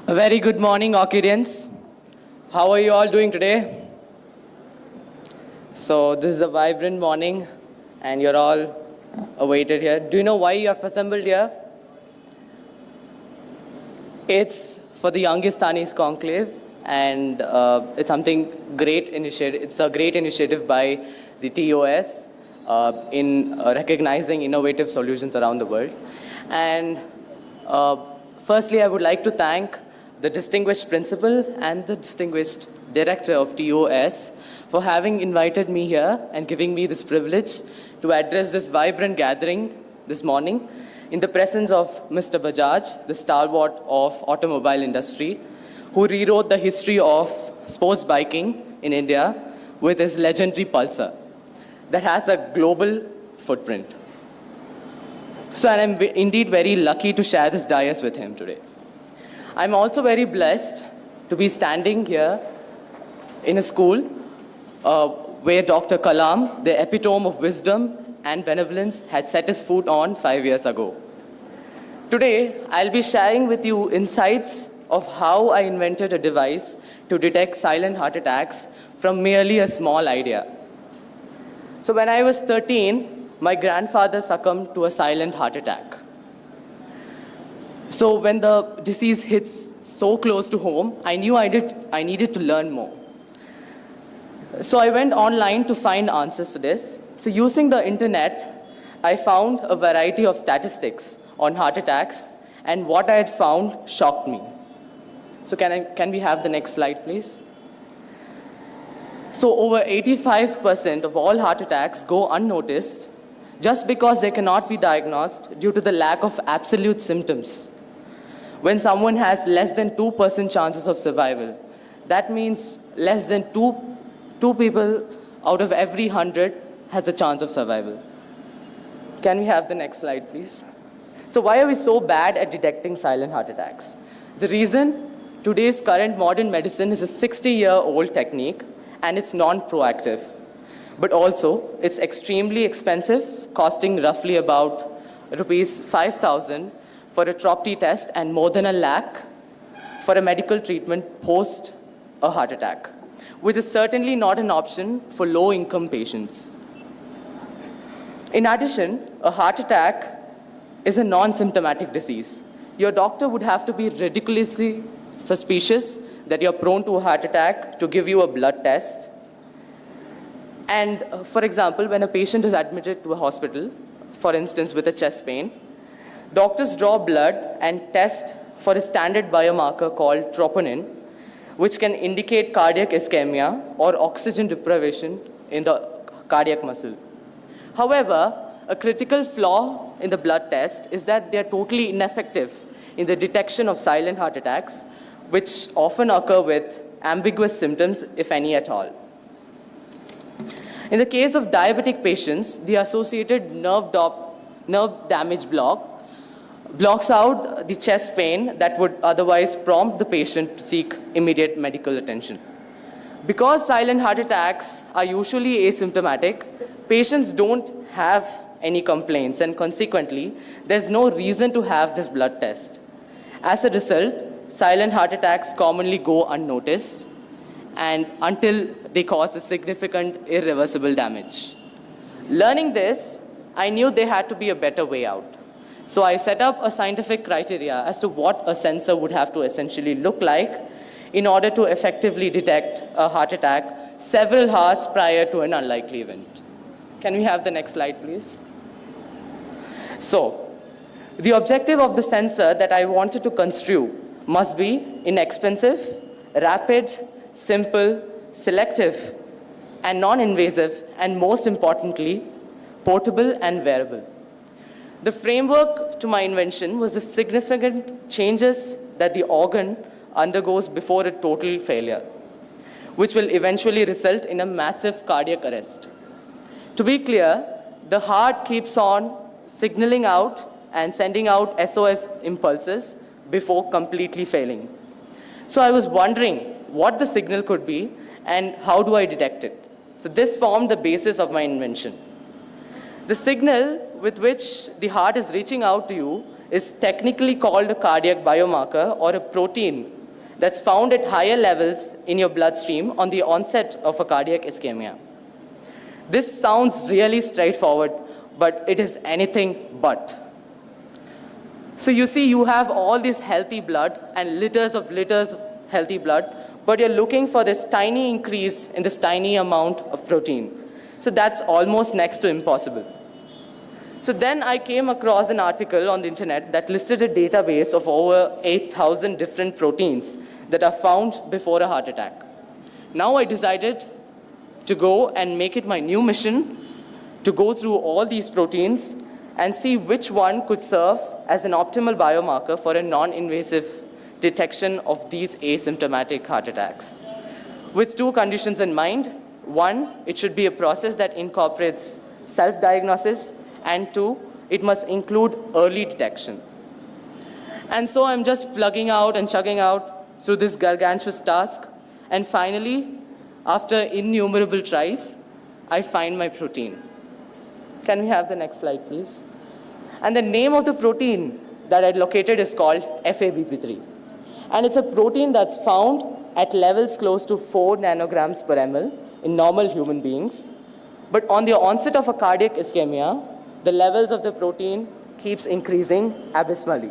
A very good morning, Orchidians. How are you all doing today? So this is a vibrant morning, and you're all awaited here. Do you know why you have assembled here? It's for the Youngestanis Conclave, and it's something great initiative. It's a great initiative by the TOS in recognizing innovative solutions around the world. And firstly, I would like to thank the distinguished principal and the distinguished director of TOS for having invited me here and giving me this privilege to address this vibrant gathering this morning in the presence of Mr. Bajaj, the stalwart of automobile industry, who rewrote the history of sports biking in India with his legendary Pulsar that has a global footprint. So I'm indeed very lucky to share this dais with him today. I'm also very blessed to be standing here in a school where Dr. Kalam, the epitome of wisdom and benevolence, had set his foot on 5 years ago. Today, I'll be sharing with you insights of how I invented a device to detect silent heart attacks from merely a small idea. So when I was 13, my grandfather succumbed to a silent heart attack. So when the disease hits so close to home, I knew I needed to learn more. So I went online to find answers for this. So using the internet, I found a variety of statistics on heart attacks, and what I had found shocked me. So can we have the next slide, please? So over 85% of all heart attacks go unnoticed just because they cannot be diagnosed due to the lack of absolute symptoms. When someone has less than 2% chances of survival, that means less than two people out of every 100 has a chance of survival. Can we have the next slide, please? So why are we so bad at detecting silent heart attacks? The reason: today's current modern medicine is a 60-year-old technique, and it's non-proactive. But also, it's extremely expensive, costing roughly about rupees 5,000 for a TROP-T test and more than 1 lakh for a medical treatment post a heart attack, which is certainly not an option for low-income patients. In addition, a heart attack is a non-symptomatic disease. Your doctor would have to be ridiculously suspicious that you're prone to a heart attack to give you a blood test. And for example, when a patient is admitted to a hospital, for instance with a chest pain, doctors draw blood and test for a standard biomarker called troponin, which can indicate cardiac ischemia or oxygen deprivation in the cardiac muscle. However, a critical flaw in the blood test is that they are totally ineffective in the detection of silent heart attacks, which often occur with ambiguous symptoms, if any at all. In the case of diabetic patients, the associated nerve damage blocks out the chest pain that would otherwise prompt the patient to seek immediate medical attention. Because silent heart attacks are usually asymptomatic, patients don't have any complaints, and consequently, there's no reason to have this blood test. As a result, silent heart attacks commonly go unnoticed and until they cause a significant irreversible damage. Learning this, I knew there had to be a better way out. So I set up a scientific criteria as to what a sensor would have to essentially look like in order to effectively detect a heart attack several hours prior to an unlikely event. Can we have the next slide, please? So, the objective of the sensor that I wanted to construe must be inexpensive, rapid, simple, selective, and non-invasive, and most importantly, portable and wearable. The framework to my invention was the significant changes that the organ undergoes before a total failure, which will eventually result in a massive cardiac arrest. To be clear, the heart keeps on signaling out and sending out SOS impulses before completely failing. So I was wondering what the signal could be and how do I detect it. So this formed the basis of my invention. The signal with which the heart is reaching out to you is technically called a cardiac biomarker or a protein that's found at higher levels in your bloodstream on the onset of a cardiac ischemia. This sounds really straightforward, but it is anything but. So you see, you have all this healthy blood and liters of healthy blood, but you're looking for this tiny increase in this tiny amount of protein. So that's almost next to impossible. So then I came across an article on the internet that listed a database of over 8,000 different proteins that are found before a heart attack. Now I decided to go and make it my new mission to go through all these proteins and see which one could serve as an optimal biomarker for a non-invasive detection of these asymptomatic heart attacks. With two conditions in mind. One, it should be a process that incorporates self-diagnosis, and two, it must include early detection. And so I'm just plugging out and chugging out through this gargantuous task, and finally, after innumerable tries, I find my protein. Can we have the next slide, please? And the name of the protein that I located is called FABP3. And it's a protein that's found at levels close to 4 nanograms per ml in normal human beings. But on the onset of a cardiac ischemia, the levels of the protein keeps increasing abysmally.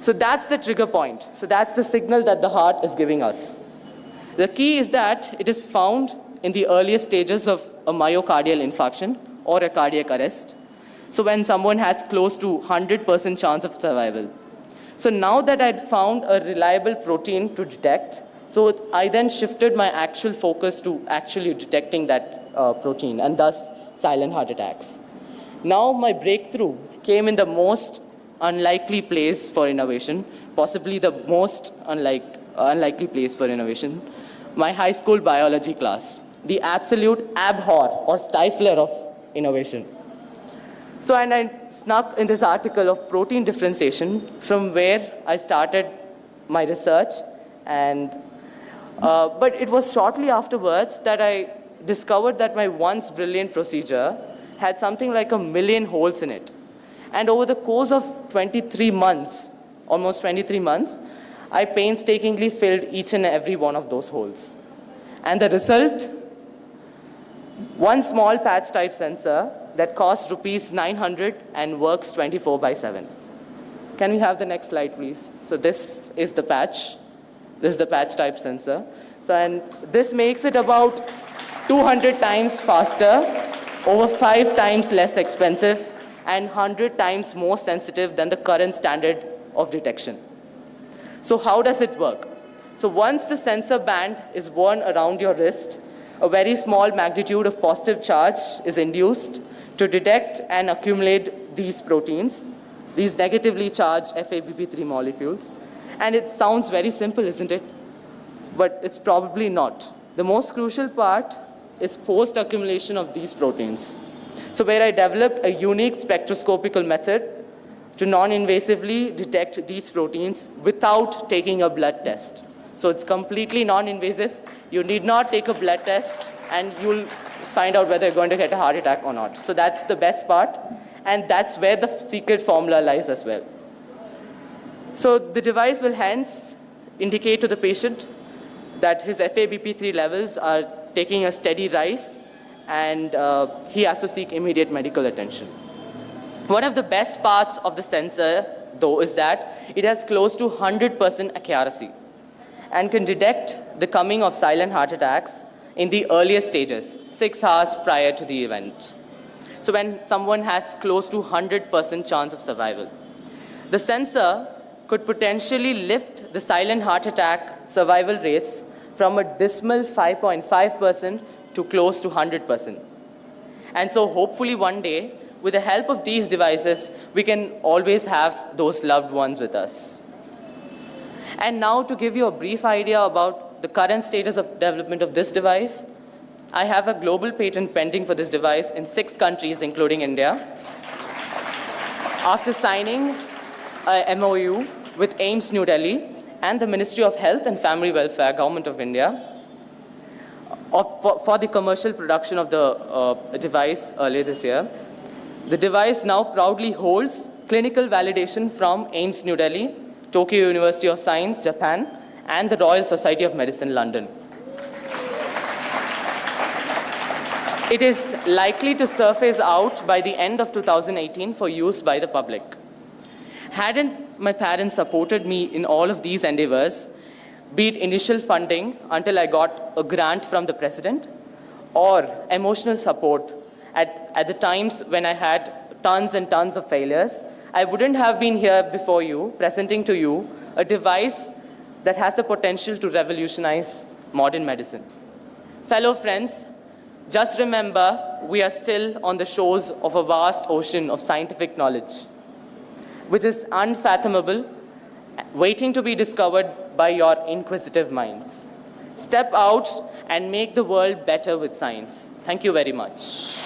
So that's the trigger point. So that's the signal that the heart is giving us. The key is that it is found in the earliest stages of a myocardial infarction or a cardiac arrest. So when someone has close to 100% chance of survival. So now that I'd found a reliable protein to detect, so I then shifted my actual focus to actually detecting that protein, and thus silent heart attacks. Now my breakthrough came in the most unlikely place for innovation, possibly the most unlikely place for innovation, my high school biology class, the absolute abhor or stifler of innovation. So, and I snuck in this article of protein differentiation from where I started my research, and but it was shortly afterwards that I discovered that my once brilliant procedure had something like 1 million holes in it. And over the course of 23 months, almost 23 months, I painstakingly filled each and every one of those holes. And the result, one small patch type sensor that costs rupees 900 and works 24/7. Can we have the next slide, please? So this is the patch. This is the patch type sensor. So, and this makes it about 200 times faster, over 5 times less expensive, and 100 times more sensitive than the current standard of detection. So how does it work? So once the sensor band is worn around your wrist, a very small magnitude of positive charge is induced to detect and accumulate these proteins, these negatively charged FABP3 molecules. And it sounds very simple, isn't it? But it's probably not. The most crucial part is post-accumulation of these proteins. So where I developed a unique spectroscopical method to non-invasively detect these proteins without taking a blood test. So it's completely non-invasive. You need not take a blood test, and you'll find out whether you're going to get a heart attack or not. So that's the best part, and that's where the secret formula lies as well. So the device will hence indicate to the patient that his FABP3 levels are taking a steady rise, and he has to seek immediate medical attention. One of the best parts of the sensor, though, is that it has close to 100% accuracy and can detect the coming of silent heart attacks in the earliest stages, 6 hours prior to the event. So when someone has close to 100% chance of survival. The sensor could potentially lift the silent heart attack survival rates from a dismal 5.5% to close to 100%. And so hopefully one day, with the help of these devices, we can always have those loved ones with us. And now to give you a brief idea about the current status of development of this device, I have a global patent pending for this device in 6 countries, including India. After signing a MOU with AIIMS New Delhi and the Ministry of Health and Family Welfare, Government of India, for the commercial production of the device earlier this year. The device now proudly holds clinical validation from AIIMS New Delhi, Tokyo University of Science, Japan, and the Royal Society of Medicine, London. It is likely to surface out by the end of 2018 for use by the public. Hadn't my parents supported me in all of these endeavors, be it initial funding until I got a grant from the president, or emotional support at the times when I had tons and tons of failures, I wouldn't have been here before you, presenting to you a device that has the potential to revolutionize modern medicine. Fellow friends, just remember, we are still on the shores of a vast ocean of scientific knowledge, which is unfathomable, waiting to be discovered by your inquisitive minds. Step out and make the world better with science. Thank you very much.